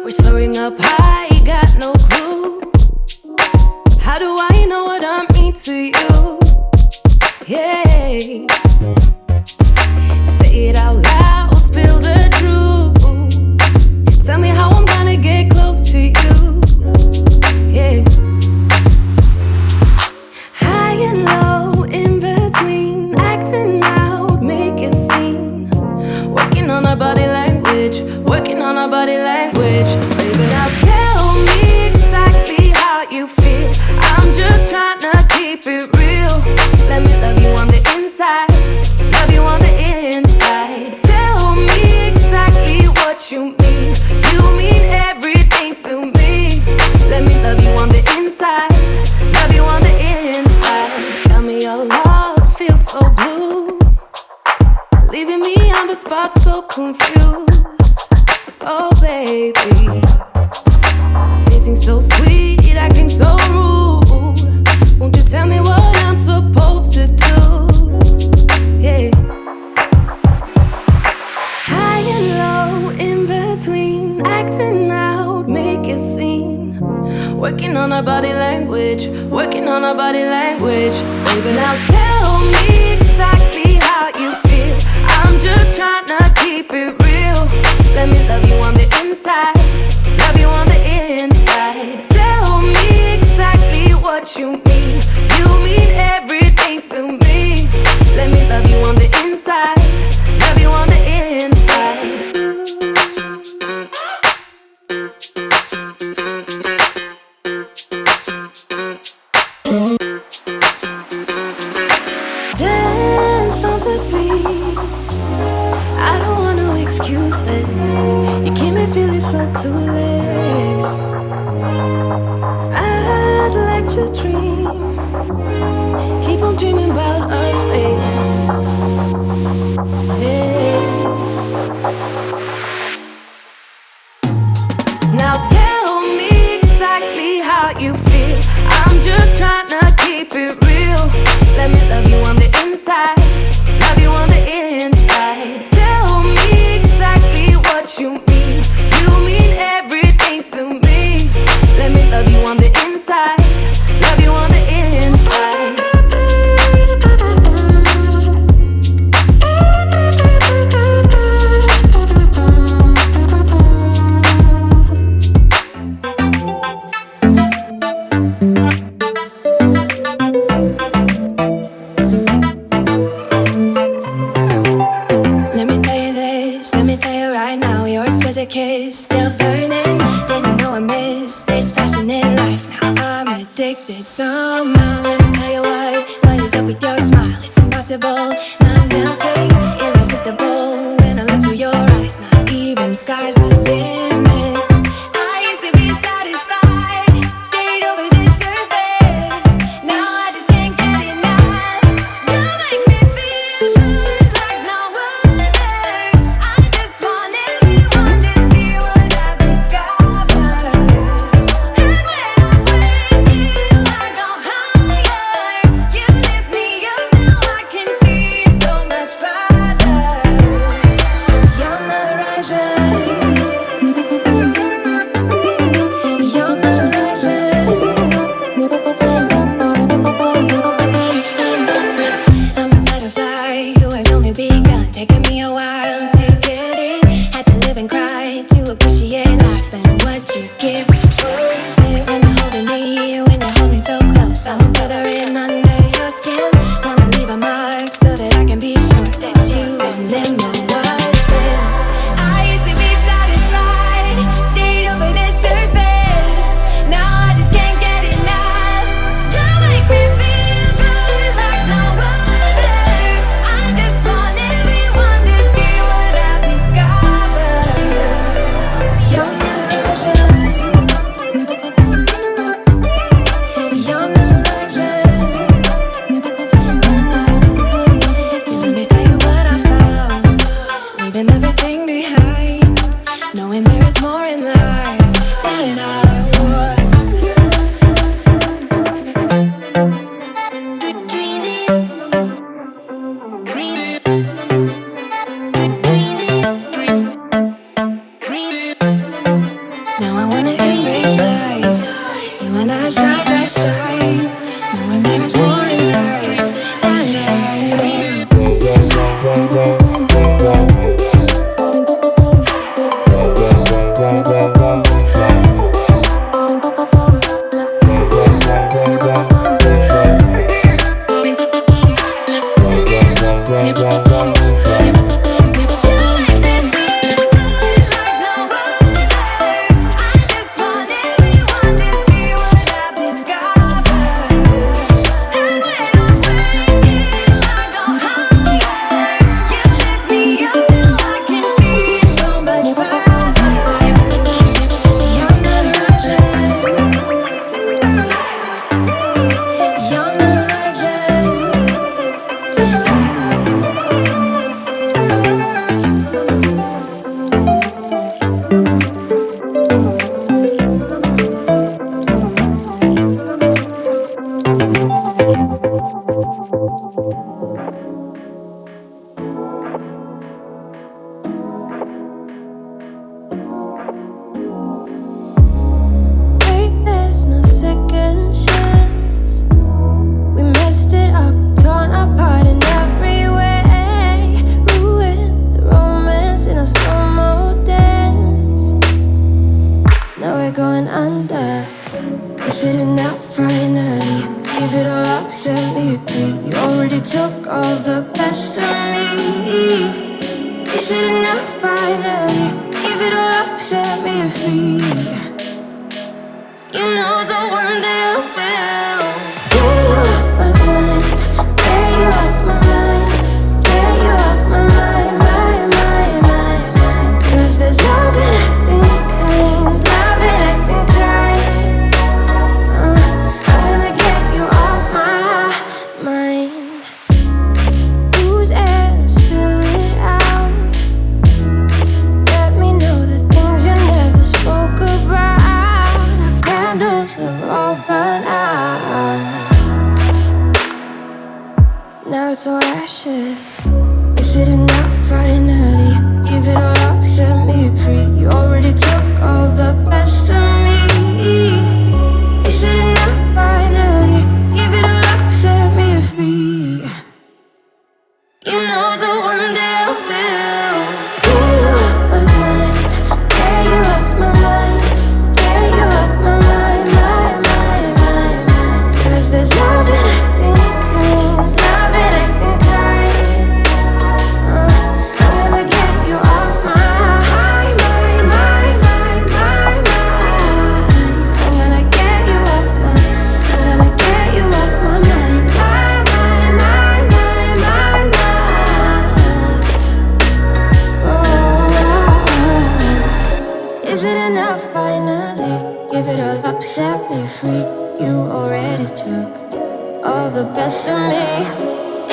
We're soaring up high, got no clue. How do I know what I mean to you? Yeah. Say it out loud, spill the truth. Tell me how I'm gonna get close to you. Yeah. High and low, in between, acting out, make a scene. Working on our body language, working on our body language. Baby, now tell me exactly how you feel. I'm just trying to keep it real. Let me love you on the inside, love you on the inside. Tell me exactly what you mean. You mean everything to me. Let me love you on the inside, love you on the inside. Tell me you're lost, feel so blue, leaving me on the spot so confused. Oh baby, tasting so sweet, acting so rude. Won't you tell me what I'm supposed to do? Yeah. High and low, in between, acting out, make a scene. Working on our body language, working on our body language. Baby, now tell me exactly how you feel. I'm just trying to keep it real. Let me love you on the inside, love you on the inside. Tell me exactly what you mean. You mean everything to me. Let me love you on the inside, love you on the inside. Dance on the beat, I don't want no excuses. You keep me feeling so clueless. I'd like to dream, keep on dreaming about us, baby. Yeah. Now tell me exactly how you feel. I'm just trying to keep it real. Let me love you on the inside, love you on the inside. Tell me exactly what you mean. You mean everything to me. Let me love you on the inside, love you on the inside. Kiss still burning, didn't know I missed this passion in life. Now I'm addicted somehow. Let me tell you what is up with your smile? It's impossible, not melting, irresistible. When I look through your eyes, not even sky's the limit. I used to be satisfied, stayed over the surface. Now I just can't get enough. You make me feel good like no other. I just want everyone to see what I've discovered. And when I'm with you, I go higher. You lift me up, now I can see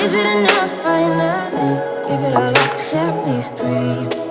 Is it enough finally? Give it all up, set me free.